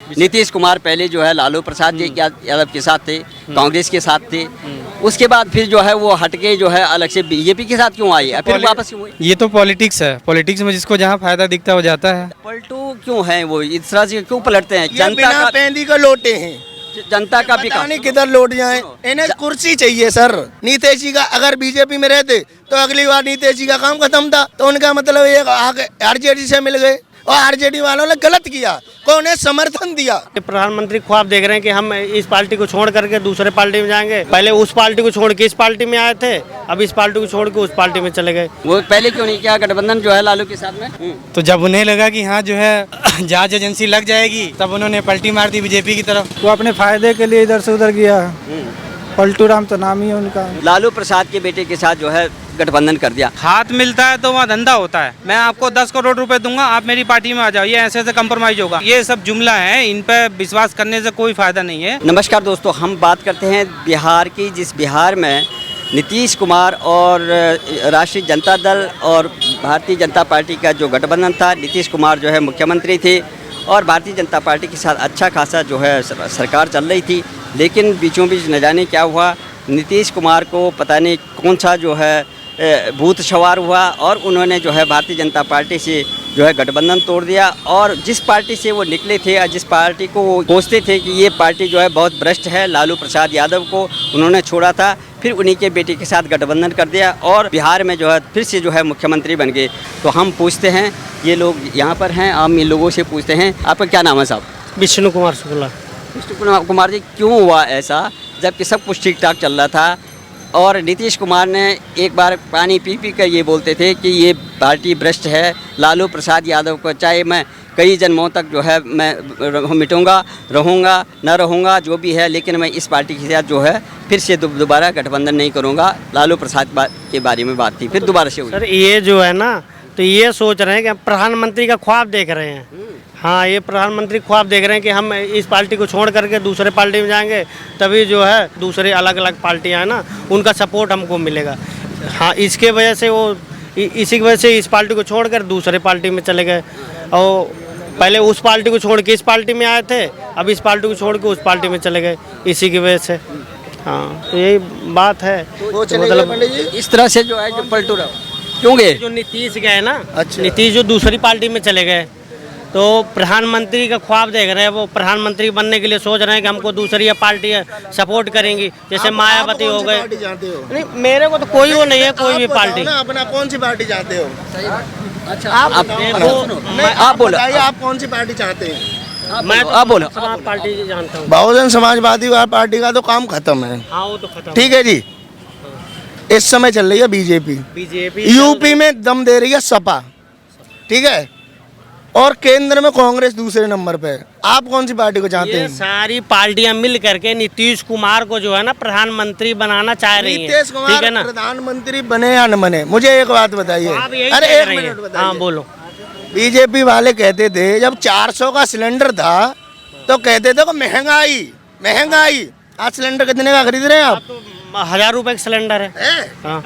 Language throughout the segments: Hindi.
नीतीश कुमार पहले जो है लालू प्रसाद जी यादव के साथ थे, कांग्रेस के साथ थे। उसके बाद फिर जो है वो हटके जो है अलग से बीजेपी के साथ क्यों आई, फिर वापस क्यों हुई? ये तो पॉलिटिक्स है, पॉलिटिक्स में जिसको जहाँ फायदा दिखता है वो जाता है। पलटू क्यों है वो, इस तरह से क्यों पलटते हैं? जनता का पैंदी का लोटे हैं, जनता का पता विकास नहीं किधर लौट जाए। इन्हें कुर्सी चाहिए सर। नीतीश जी का अगर बीजेपी में रहते तो अगली बार नीतीश जी का काम खत्म था, तो उनका मतलब ये आरजेडी से मिल गए और आरजेडी वालों ने गलत किया, को उन्हें समर्थन दिया। प्रधानमंत्री ख्वाब देख रहे हैं कि हम इस पार्टी को छोड़ करके दूसरे पार्टी में जाएंगे। पहले उस पार्टी को छोड़ के इस पार्टी में आए थे, अब इस पार्टी को छोड़ के उस पार्टी में चले गए। वो पहले क्यों नहीं किया गठबंधन जो है लालू के साथ में? तो जब उन्हें लगा कि हाँ जो है जांच एजेंसी लग जाएगी, तब उन्होंने पलटी मार दी बीजेपी की तरफ। वो अपने फायदे के लिए इधर से उधर गया। पलटू राम तो नाम ही है उनका। लालू प्रसाद के बेटे के साथ जो है गठबंधन कर दिया। हाथ मिलता है तो वहाँ धंधा होता है। मैं आपको 10 करोड़ रुपए दूंगा, आप मेरी पार्टी में आ जाओ, ये ऐसे ऐसे कंप्रोमाइज होगा। ये सब जुमला है, इन पे विश्वास करने से कोई फायदा नहीं है। नमस्कार दोस्तों, हम बात करते हैं बिहार की, जिस बिहार में नीतीश कुमार और राष्ट्रीय जनता दल और भारतीय जनता पार्टी का जो गठबंधन था। नीतीश कुमार जो है मुख्यमंत्री थे और भारतीय जनता पार्टी के साथ अच्छा खासा जो है सरकार चल रही थी, लेकिन बीचों बीच न जाने क्या हुआ, नीतीश कुमार को पता नहीं कौन सा जो है भूत सवार हुआ और उन्होंने जो है भारतीय जनता पार्टी से जो है गठबंधन तोड़ दिया। और जिस पार्टी से वो निकले थे और जिस पार्टी को वो सोचते थे कि ये पार्टी जो है बहुत भ्रष्ट है, लालू प्रसाद यादव को उन्होंने छोड़ा था, फिर उन्हीं के बेटे के साथ गठबंधन कर दिया और बिहार में जो है फिर से जो है मुख्यमंत्री बन गए। तो हम पूछते हैं, ये लोग यहाँ पर हैं, हम इन लोगों से पूछते हैं, आपका क्या नाम है साहब? विष्णु कुमार शुक्ला। विष्णु कुमार जी, क्यों हुआ ऐसा जबकि सब कुछ ठीक ठाक चल रहा था? और नीतीश कुमार ने एक बार पानी पी पी कर ये बोलते थे कि ये पार्टी भ्रष्ट है, लालू प्रसाद यादव को चाहे मैं कई जन्मों तक जो है मैं मिटूंगा, रहूंगा न रहूंगा जो भी है, लेकिन मैं इस पार्टी के साथ जो है फिर से दोबारा गठबंधन नहीं करूंगा। लालू प्रसाद के बारे में बात थी, फिर दोबारा से हुई। सर ये जो है ना, तो ये सोच रहे हैं कि हम प्रधानमंत्री का ख्वाब देख रहे हैं। हाँ, ये प्रधानमंत्री ख्वाब देख रहे हैं कि हम इस पार्टी को छोड़ करके दूसरे पार्टी में जाएंगे, तभी जो है दूसरे अलग अलग पार्टियां हैं ना, उनका सपोर्ट हमको मिलेगा। हाँ, इसके वजह से वो इसी की वजह से इस पार्टी को छोड़कर दूसरे पार्टी में चले गए और पहले उस पार्टी को छोड़ के इस पार्टी में आए थे, अब इस पार्टी को छोड़ के उस पार्टी में चले गए, इसी की वजह से। हाँ, तो यही बात है। मतलब इस तरह से जो है जो पलटू रहा क्यों गए? जो नीतीश गए ना, अच्छा। नीतीश जो दूसरी पार्टी में चले गए, तो प्रधानमंत्री का ख्वाब देख रहे हैं, वो प्रधानमंत्री बनने के लिए सोच रहे हैं कि हमको दूसरी पार्टी सपोर्ट करेंगी, जैसे मायावती हो गए। नहीं, मेरे को तो कोई वो नहीं है, कोई भी पार्टी। अपना कौन सी पार्टी चाहते हो? अच्छा, आप बोलो, आप कौन सी पार्टी चाहते हैं? मैं तो आप बोलो। समाज पार्टी जानता हूँ। बहुजन समाजवादी पार्टी का तो काम खत्म है। हाँ, वो तो खत्म। ठीक है जी। इस समय चल रही है बीजेपी, यूपी में दम दे रही है सपा, ठीक है, और केंद्र में कांग्रेस दूसरे नंबर पे। आप कौन सी पार्टी को चाहते हैं? सारी पार्टियां मिल करके नीतीश कुमार को जो है ना प्रधानमंत्री बनाना चाह रही हैं। नीतीश कुमार प्रधानमंत्री बने या न बने, मुझे एक बात बताइए। अरे एक मिनट बताइए। हाँ, बोलो। बीजेपी वाले कहते थे जब 400 का सिलेंडर था तो कहते थे कि महंगाई। आज सिलेंडर कितने का खरीद रहे हैं आप? 1000 रुपए का सिलेंडर है। हाँ।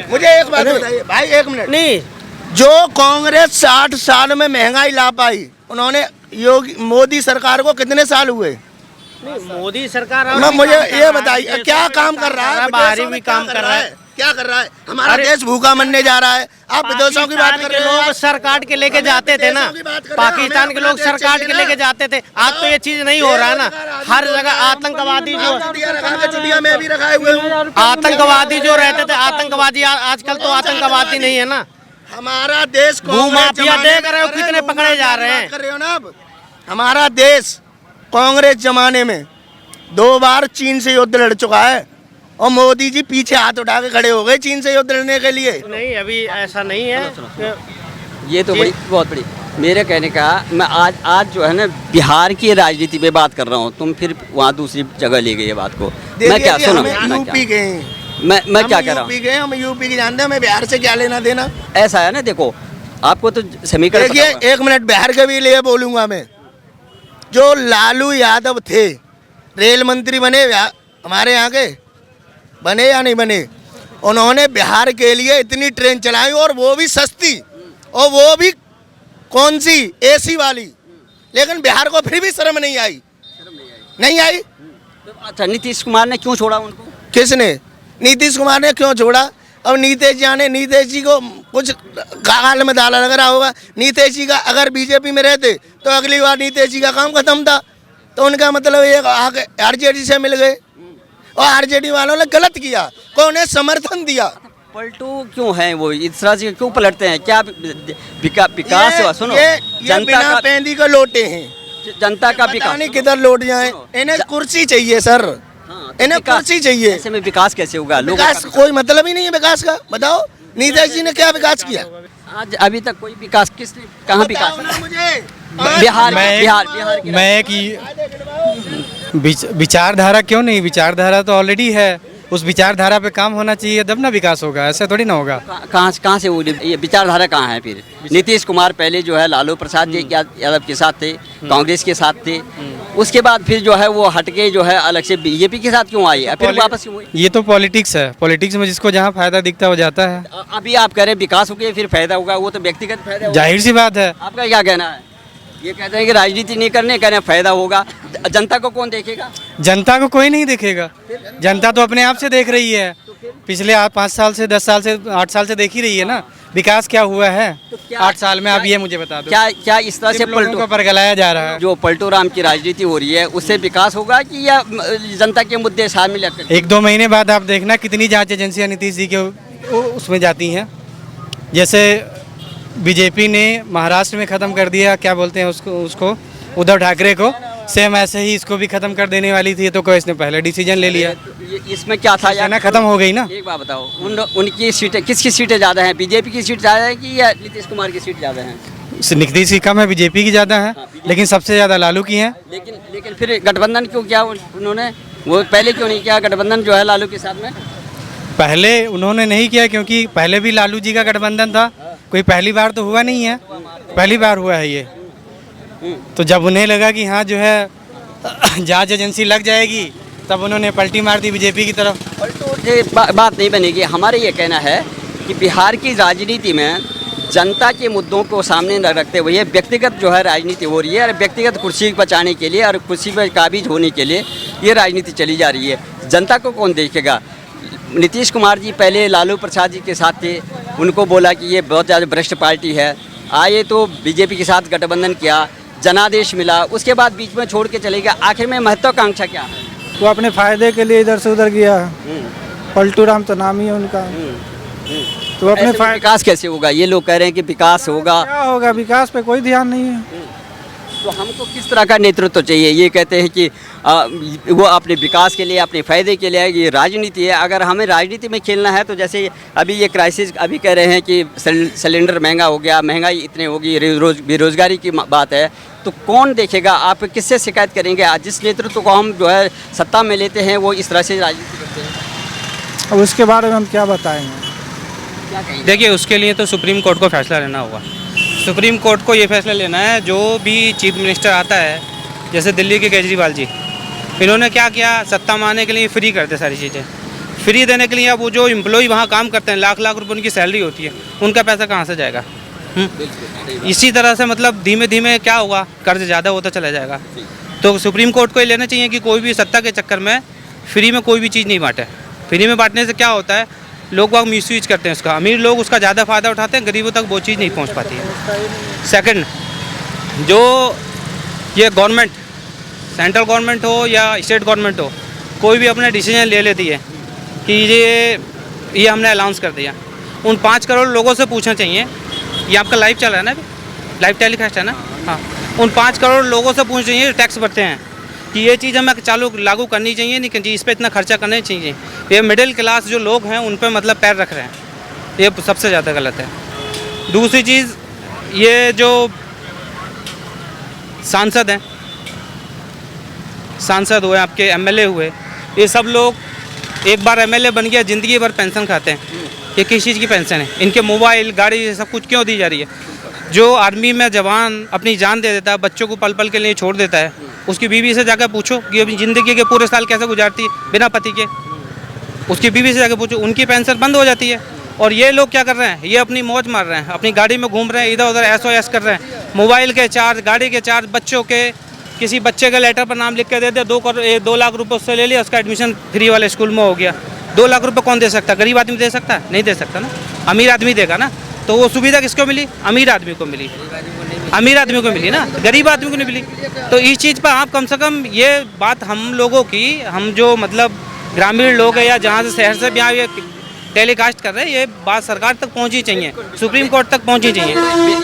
मुझे एक बात बताइए भाई, एक मिनट। नहीं, जो कांग्रेस 60 साल में महंगाई ला पाई, उन्होंने मोदी सरकार को कितने साल हुए? मोदी सरकार मुझे ये बताइए क्या काम कर रहा है? बाहरी भी काम कर रहा है। क्या कर रहा है? हमारा देश भूखा मरने जा रहा है। आप विदेशों की बात कर रहे हैं। लोग सर काट के लेके जाते थे ना, पाकिस्तान के लोग सर काट के लेके जाते थे। आज तो ये चीज नहीं हो रहा है ना। हर जगह आतंकवादी जो आतंकवादी जो रहते थे, आतंकवादी आजकल तो आतंकवादी नहीं है ना। हमारा देश भूमाफिया देख रहे हो कितने पकड़े जा रहे हैं। कर रहे हो ना आप। हमारा देश कांग्रेस जमाने में 2 बार चीन से युद्ध लड़ चुका है और मोदी जी पीछे हाथ उठा के खड़े हो गए चीन से युद्ध लड़ने के लिए। नहीं, अभी ऐसा नहीं है। ये तो बहुत बड़ी मेरे कहने का, मैं आज जो है ना बिहार की राजनीति पे बात कर रहा हूँ, तुम फिर वहाँ दूसरी जगह ले गए बात को। मैं क्या सुनो, यूपी गए, मैं क्या कह रहा हूँ, हम यूपी की जानते हैं, हमें बिहार से क्या लेना देना। ऐसा है ना, देखो आपको तो समीकरण देखिए, एक मिनट बिहार के भी लिए बोलूंगा मैं। जो लालू यादव थे, रेल मंत्री बने हमारे यहाँ के, बने या नहीं बने, उन्होंने बिहार के लिए इतनी ट्रेन चलाई और वो भी सस्ती, और वो भी कौन सी? एसी वाली। लेकिन बिहार को फिर भी शर्म नहीं आई, नहीं आई। अच्छा, नीतीश कुमार ने क्यों छोड़ा उनको? किसने? नीतीश कुमार ने क्यों छोड़ा? अब नीतीश जाने, नीतीश जी को कुछ गाल में डाला लग रहा होगा। नीतीश जी का अगर बीजेपी में रहते तो अगली बार नीतीश जी का काम खत्म था, तो उनका मतलब ये आगे आरजेडी से मिल गए और आरजेडी वालों ने गलत किया, को उन्हें समर्थन दिया। पलटू क्यों है वो, इस तरह से क्यों पलटते हैं? क्या विकास हुआ? सुनो, ये जनता बिना का पैंदी को लोटे हैं, जनता का पता विकास नहीं किधर लौट जाए। इन्हें कुर्सी चाहिए सर, हाँ, तो इन्हें विकास- कुर्सी चाहिए। ऐसे में विकास कैसे होगा? लोगों विकास का कोई मतलब ही नहीं है विकास का। बताओ नीतीश जी ने क्या विकास किया? आज अभी तक कोई विकास किसने, कहाँ विकास? बताओ ना मुझे। बिहार मैं- बिहार की मैं कि विचारधारा क्यों नहीं, विचारधारा तो ऑलरेडी है, उस विचारधारा पे काम होना चाहिए तब ना विकास होगा, ऐसे थोड़ी ना होगा। कहाँ से वो ये विचारधारा कहाँ है फिर? नीतीश कुमार पहले जो है लालू प्रसाद जी यादव के साथ थे, कांग्रेस के साथ थे, उसके बाद फिर जो है वो हटके जो है अलग से बीजेपी के साथ क्यों आई, फिर वापस क्यों हुई? ये तो पॉलिटिक्स है, पॉलिटिक्स में जिसको जहाँ फायदा दिखता है वो जाता है। अभी आप कह रहे हैं विकास हो गया फिर फायदा होगा, वो तो व्यक्तिगत फायदा होगा। जाहिर सी बात है। आपका क्या कहना है? ये कहते हैं कि राजनीति नहीं करने, कह रहे हैं फायदा होगा। जनता को कौन देखेगा? जनता को कोई नहीं देखेगा, जनता तो अपने आप से देख रही है। पिछले 5 साल से, 10 साल से, 8 साल से देख ही रही है ना विकास क्या हुआ है 8 साल में। आप ये मुझे बता दो, क्या इस तरह से सिर्फ लोगों को परगलाया जा रहा है। जो पलटू राम की राजनीति हो रही है उससे विकास होगा कि या जनता के मुद्दे शामिल है? 1-2 महीने बाद आप देखना कितनी जांच एजेंसियां नीतीश जी के उसमें जाती हैं। जैसे बीजेपी ने महाराष्ट्र में ख़त्म कर दिया, क्या बोलते हैं उसको उद्धव ठाकरे को, सेम ऐसे ही इसको भी ख़त्म कर देने वाली थी, तो कोई इसने पहले डिसीजन ले लिया। इसमें क्या था यार? ना ख़त्म हो गई ना। एक बात बताओ, उनकी सीटें, किसकी सीटें ज़्यादा हैं? बीजेपी की सीट ज़्यादा है कि या नीतीश कुमार की सीट ज़्यादा है? नीतीश की कम है, बीजेपी की ज़्यादा है, लेकिन सबसे ज़्यादा लालू की हैं। लेकिन फिर गठबंधन क्यों किया उन्होंने? वो पहले क्यों नहीं किया गठबंधन जो है लालू के साथ में? पहले उन्होंने नहीं किया क्योंकि पहले भी लालू जी का गठबंधन था, कोई पहली बार तो हुआ नहीं है, पहली बार हुआ है ये। तो जब उन्हें लगा कि हाँ जो है जांच एजेंसी लग जाएगी, तब उन्होंने पलटी मार दी बीजेपी की तरफ। पलटू से बात नहीं बनेगी। हमारे ये कहना है कि बिहार की राजनीति में जनता के मुद्दों को सामने न रखते हुए व्यक्तिगत जो है राजनीति हो रही है, और व्यक्तिगत कुर्सी बचाने के लिए और कुर्सी पर काबिज होने के लिए ये राजनीति चली जा रही है। जनता को कौन देखेगा? नीतीश कुमार जी पहले लालू प्रसाद जी के साथ थे, उनको बोला कि ये बहुत ज़्यादा भ्रष्ट पार्टी है, आए तो बीजेपी के साथ गठबंधन किया, जनादेश मिला, उसके बाद बीच में छोड़ के चले गया। आखिर में महत्वाकांक्षा क्या है? वो अपने फायदे के लिए इधर से उधर गया। पलटू राम तो नाम ही है उनका। तो अपने ऐसे में विकास कैसे होगा? ये लोग कह रहे हैं कि विकास होगा, क्या होगा? विकास पे कोई ध्यान नहीं है। तो हमको किस तरह का नेतृत्व चाहिए? ये कहते हैं कि वो अपने विकास के लिए, अपने फ़ायदे के लिए ये राजनीति है। अगर हमें राजनीति में खेलना है तो जैसे अभी ये क्राइसिस अभी कह रहे हैं कि सिलेंडर महंगा हो गया, महंगाई इतनी होगी, बेरोज़गारी की बात है, तो कौन देखेगा? आप किससे शिकायत करेंगे? आज जिस नेतृत्व को हम जो है सत्ता में लेते हैं वो इस तरह से राजनीति करते हैं। अब उसके बारे में हम क्या बताएंगे? क्या कहेंगे? देखिए, उसके लिए तो सुप्रीम कोर्ट को फैसला लेना होगा। सुप्रीम कोर्ट को ये फैसला लेना है, जो भी चीफ मिनिस्टर आता है, जैसे दिल्ली के केजरीवाल जी, इन्होंने क्या किया, सत्ता में आने के लिए फ्री करते सारी चीज़ें, फ्री देने के लिए अब वो जो एम्प्लॉय वहाँ काम करते हैं, लाख लाख रुपए उनकी सैलरी होती है, उनका पैसा कहाँ से जाएगा? इसी तरह से मतलब धीमे धीमे क्या होगा, कर्ज ज़्यादा होता चला जाएगा। तो सुप्रीम कोर्ट को ये लेना चाहिए कि कोई भी सत्ता के चक्कर में फ्री में कोई भी चीज़ नहीं बांटे। फ्री में बांटने से क्या होता है, लोग वहाँ मिसयूज करते हैं उसका, अमीर लोग उसका ज़्यादा फ़ायदा उठाते हैं, गरीबों तक वो चीज़ नहीं पहुँच पाती है। सेकंड, जो ये गवर्नमेंट, सेंट्रल गवर्नमेंट हो या स्टेट गवर्नमेंट हो, कोई भी अपना डिसीजन ले लेती है कि ये हमने अनाउंस कर दिया, उन 5 करोड़ लोगों से पूछना चाहिए, ये आपका लाइव चल रहा है ना, अभी लाइव टेलीकास्ट है ना, हाँ, उन 5 करोड़ लोगों से पूछना चाहिए, टैक्स भरते हैं, कि ये चीज़ हमें लागू करनी चाहिए, नहीं कि इस पर इतना खर्चा करना चाहिए। ये मिडिल क्लास जो लोग हैं उन पर मतलब पैर रख रहे हैं, ये सबसे ज़्यादा गलत है। दूसरी चीज़, ये जो सांसद हैं, सांसद हुए, आपके एमएलए हुए, ये सब लोग एक बार एमएलए बन गया, ज़िंदगी भर पेंशन खाते हैं। ये किस चीज़ की पेंशन है? इनके मोबाइल, गाड़ी, ये सब कुछ क्यों दी जा रही है? जो आर्मी में जवान अपनी जान दे देता है, बच्चों को पल पल के लिए छोड़ देता है, उसकी बीवी से जाकर पूछो कि अपनी ज़िंदगी के पूरे साल कैसे गुजारती है बिना पति के। उसकी बीवी से जाकर पूछो, उनकी पेंशन बंद हो जाती है। और ये लोग क्या कर रहे हैं, ये अपनी मौज मार रहे हैं, अपनी गाड़ी में घूम रहे हैं, इधर उधर SOS कर रहे हैं। मोबाइल के चार्ज, गाड़ी के चार्ज, बच्चों के, किसी बच्चे के लेटर पर नाम लिख के दे दे, 2 लाख रुपये उससे ले लिया, उसका एडमिशन फ्री वाले स्कूल में हो गया। 2 लाख रुपये कौन दे सकता? गरीब आदमी दे सकता है? नहीं दे सकता ना, अमीर आदमी देगा ना। तो वो सुविधा किसको मिली? अमीर आदमी को मिली, अमीर आदमी को मिली ना, गरीब आदमी को नहीं मिली। तो इस चीज़ पर आप कम से कम ये बात हम लोगों की, हम जो मतलब ग्रामीण लोग हैं या जहाँ से शहर से भी यहाँ ये टेलीकास्ट कर रहे हैं, ये बात सरकार तक पहुँचनी चाहिए, सुप्रीम कोर्ट तक पहुँचनी चाहिए।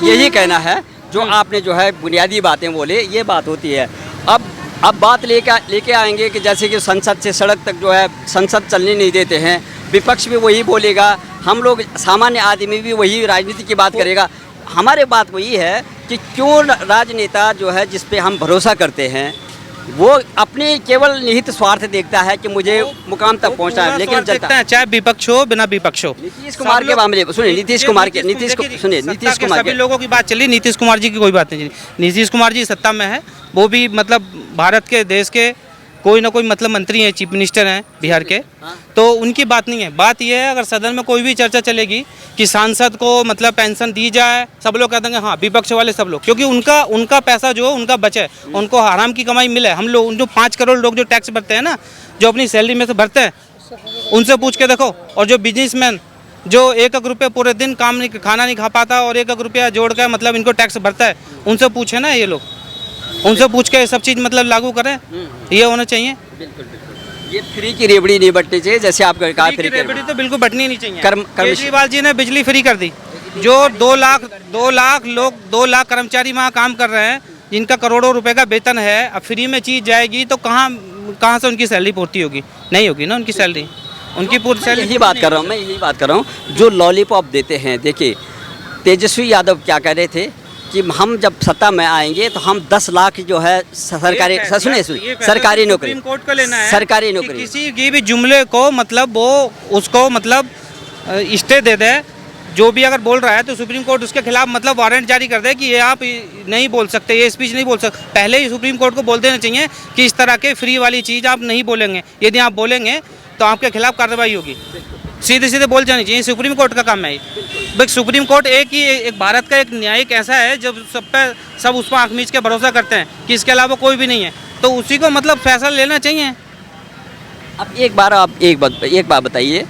यही कहना है जो आपने जो है बुनियादी बातें बोले, ये बात होती है। अब बात लेके आएंगे कि जैसे कि संसद से सड़क तक जो है संसद चलने नहीं देते हैं, विपक्ष भी वही बोलेगा, हम लोग सामान्य आदमी भी वही राजनीति की बात करेगा। हमारे बात वही है कि क्यों राजनेता जो है जिस पे हम भरोसा करते हैं वो अपने केवल निहित स्वार्थ देखता है कि मुझे मुकाम तक पहुंचना है, लेकिन देखते हैं चाहे विपक्ष हो बिना विपक्ष हो। नीतीश कुमार के मामले सुनिए, नीतीश कुमार सभी लोगों की बात चली, नीतीश कुमार जी की कोई बात नहीं चली। नीतीश कुमार जी सत्ता में है, वो भी मतलब भारत के देश के कोई ना कोई मतलब मंत्री हैं, चीफ मिनिस्टर हैं बिहार के, तो उनकी बात नहीं है। बात यह है अगर सदन में कोई भी चर्चा चलेगी कि सांसद को मतलब पेंशन दी जाए, सब लोग कह देंगे हाँ, विपक्ष वाले सब लोग, क्योंकि उनका पैसा जो उनका बचे, उनको हराम की कमाई मिले। हम लोग जो 5 करोड़ लोग जो टैक्स भरते हैं ना, जो अपनी सैलरी में से भरते हैं, उनसे पूछ के देखो। और जो बिजनेसमैन जो 1 रुपये पूरे दिन खाना नहीं खा पाता और 1 रुपया जोड़ कर मतलब इनको टैक्स भरता है, उनसे पूछे ना ये लोग, उनसे पूछ के सब चीज़ मतलब लागू करें, ये होना चाहिए। बिल्कुल बिल्कुल, ये फ्री की रेवड़ी नहीं बटनी चाहिए, जैसे आप कहा फ्री की रेवड़ी तो बिल्कुल बटनी नहीं चाहिए। कर्म केजरीवाल जी ने बिजली फ्री कर दी, जो 2 लाख कर्मचारी वहाँ काम कर रहे हैं, जिनका करोड़ों रुपए का वेतन है, अब फ्री में चीज़ जाएगी तो कहाँ से उनकी सैलरी पूर्ति होगी? नहीं होगी ना उनकी सैलरी, उनकी पूरी सैलरी। यही बात कर रहा हूँ मैं, यही बात कर रहा हूँ। जो लॉलीपॉप देते हैं, देखिए तेजस्वी यादव क्या कह रहे थे कि हम जब सत्ता में आएंगे तो हम 10 लाख जो है सरकारी सरकारी नौकरी, सुप्रीम कोर्ट को लेना है, सरकारी नौकरी, किसी की भी जुमले को मतलब वो उसको मतलब स्टे दे दे, जो भी अगर बोल रहा है तो सुप्रीम कोर्ट उसके खिलाफ मतलब वारंट जारी कर दे कि ये आप नहीं बोल सकते, ये स्पीच नहीं बोल सकते। पहले ही सुप्रीम कोर्ट को बोल देना चाहिए कि इस तरह के फ्री वाली चीज़ आप नहीं बोलेंगे, यदि आप बोलेंगे तो आपके खिलाफ कार्रवाई होगी। सीधे सीधे बोल जानी चाहिए, सुप्रीम कोर्ट का काम है। भाई सुप्रीम कोर्ट एक भारत का एक न्यायिक ऐसा है जब सब उस पर आँख मीच के भरोसा करते हैं कि इसके अलावा कोई भी नहीं है, तो उसी को मतलब फैसला लेना चाहिए। अब एक बात बताइए,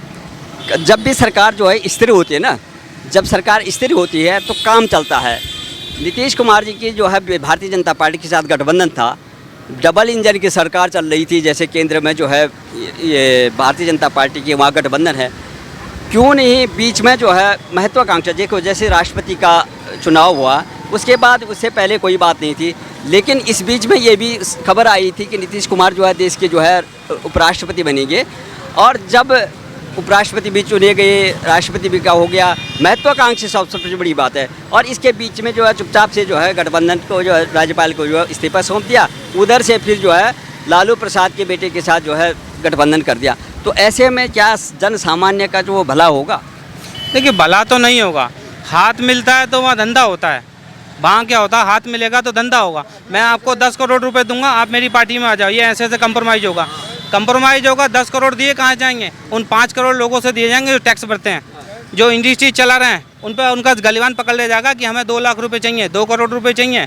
जब भी सरकार जो है स्थिर होती है ना, जब सरकार स्थिर होती है तो काम चलता है। नीतीश कुमार जी की जो है भारतीय जनता पार्टी के साथ गठबंधन था, डबल इंजन की सरकार चल रही थी, जैसे केंद्र में जो है ये भारतीय जनता पार्टी की वहाँ गठबंधन है, क्यों नहीं बीच में जो है महत्वाकांक्षा, देखो जैसे राष्ट्रपति का चुनाव हुआ उसके बाद उससे पहले कोई बात नहीं थी, लेकिन इस बीच में ये भी खबर आई थी कि नीतीश कुमार जो है देश के जो है उपराष्ट्रपति बनेंगे, और जब उपराष्ट्रपति भी चुने गए, राष्ट्रपति भी का हो गया, महत्वाकांक्षी सबसे बड़ी बात है। और इसके बीच में जो है चुपचाप से जो है गठबंधन को जो है राज्यपाल को जो है इस्तीफा सौंप दिया, उधर से फिर जो है लालू प्रसाद के बेटे के साथ जो है गठबंधन कर दिया। तो ऐसे में क्या जन सामान्य का जो भला होगा? देखिए भला तो नहीं होगा, हाथ मिलता है तो वहाँ धंधा होता है। वहाँ क्या होता है, हाथ मिलेगा तो धंधा होगा। मैं आपको 10 करोड़ रुपए दूंगा, आप मेरी पार्टी में आ जाओ, ये ऐसे कंप्रोमाइज़ होगा। 10 करोड़ दिए कहाँ जाएंगे? उन 5 करोड़ लोगों से दिए जाएंगे जो टैक्स भरते हैं, जो इंडस्ट्री चला रहे हैं, उन पर उनका गलीवान पकड़ ले जाएगा कि हमें 2 लाख रुपए चाहिए, 2 करोड़ रुपए चाहिए।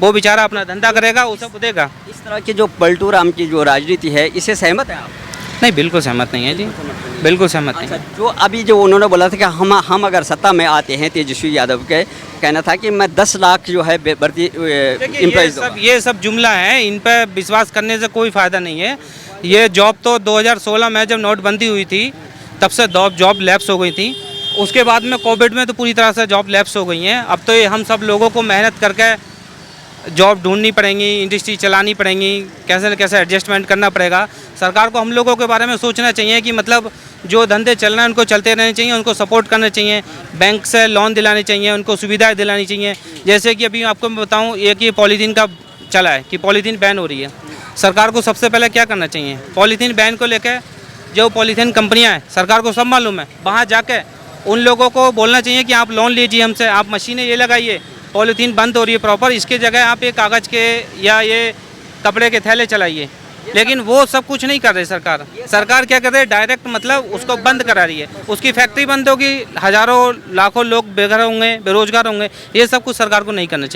वो बेचारा अपना धंधा करेगा, वो सब देगा। इस तरह की जो पलटू राम की जो राजनीति है, इससे सहमत है आप? नहीं, बिल्कुल सहमत नहीं है जी, बिल्कुल सहमत नहीं। जो अभी जो उन्होंने बोला था कि हम अगर सत्ता में आते हैं, तेजस्वी यादव के कहना था कि मैं 10 लाख जो है भर्ती एम्प्लॉइज, ये सब जुमला है, इन पर विश्वास करने से कोई फ़ायदा नहीं है। ये जॉब तो 2016 में जब नोटबंदी हुई थी तब से जॉब लैप्स हो गई थी, उसके बाद में कोविड में तो पूरी तरह से जॉब लैप्स हो गई हैं। अब तो ये हम सब लोगों को मेहनत करके जॉब ढूंढनी पड़ेंगी, इंडस्ट्री चलानी पड़ेंगी, कैसे न कैसे एडजस्टमेंट करना पड़ेगा। सरकार को हम लोगों के बारे में सोचना चाहिए कि मतलब जो धंधे चल रहे हैं उनको चलते रहने चाहिए, उनको सपोर्ट करना चाहिए, बैंक से लोन दिलाने चाहिए, उनको सुविधाएं दिलानी चाहिए। जैसे कि अभी आपको मैं बताऊँ, एक ये पॉलीथीन का चला है कि पॉलीथीन बैन हो रही है। सरकार को सबसे पहले क्या करना चाहिए, पॉलीथीन बैन को लेकर जो पॉलीथीन कंपनियाँ हैं, सरकार को सब मालूम है, वहाँ जाके उन लोगों को बोलना चाहिए कि आप लोन लीजिए हमसे, आप मशीनें ये लगाइए, पॉलीथीन बंद हो रही है प्रॉपर, इसके जगह आप ये कागज़ के या ये कपड़े के थैले चलाइए, लेकिन वो सब कुछ नहीं कर रही सरकार। सरकार क्या कर रही है, डायरेक्ट मतलब उसको बंद करा रही है। उसकी फैक्ट्री बंद होगी, हज़ारों लाखों लोग बेघर होंगे, बेरोजगार होंगे। ये सब कुछ सरकार को नहीं करना चाहिए।